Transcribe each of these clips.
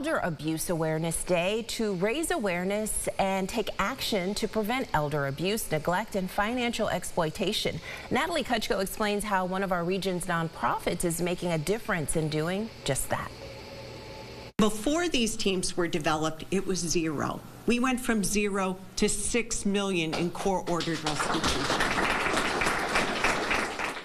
Elder Abuse Awareness Day to raise awareness and take action to prevent elder abuse, neglect, and financial exploitation. Natalie Kutchko explains how one of our region's nonprofits is making a difference in doing just that. Before these teams were developed, it was zero. We went from 0 to 6 million in court-ordered restitution.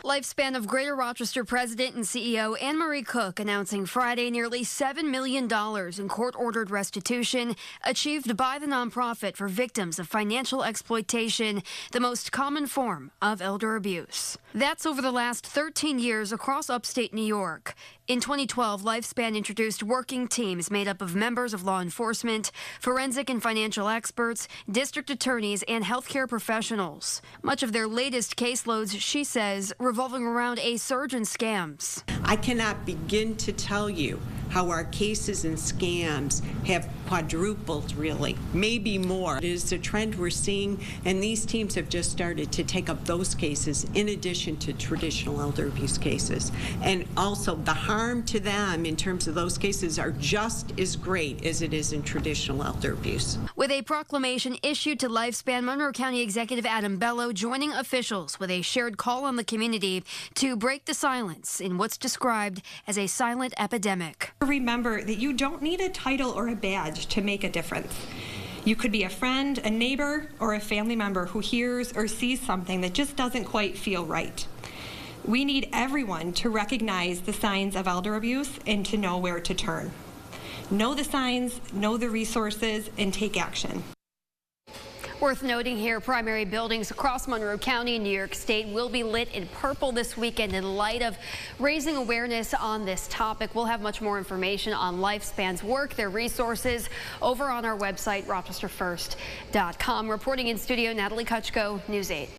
Lifespan of Greater Rochester President and CEO Anne Marie Cook announcing Friday nearly $7 million in court-ordered restitution achieved by the nonprofit for victims of financial exploitation, the most common form of elder abuse. That's over the last 13 years across upstate New York. In 2012, Lifespan introduced working teams made up of members of law enforcement, forensic and financial experts, district attorneys, and healthcare professionals. Much of their latest caseloads, she says, revolving around a surge in scams. I cannot begin to tell you how our cases and scams have quadrupled, really, maybe more. It is a trend we're seeing, and these teams have just started to take up those cases in addition to traditional elder abuse cases. And also the harm to them in terms of those cases are just as great as it is in traditional elder abuse. With a proclamation issued to Lifespan, Monroe County Executive Adam Bello joining officials with a shared call on the community to break the silence in what's described as a silent epidemic. Remember that you don't need a title or a badge to make a difference. You could be a friend, a neighbor, or a family member who hears or sees something that just doesn't quite feel right. We need everyone to recognize the signs of elder abuse and to know where to turn. Know the signs, know the resources, and take action. Worth noting here, primary buildings across Monroe County and New York State will be lit in purple this weekend in light of raising awareness on this topic. We'll have much more information on Lifespan's work, their resources, over on our website, rochesterfirst.com. Reporting in studio, Natalie Kutchko, News 8.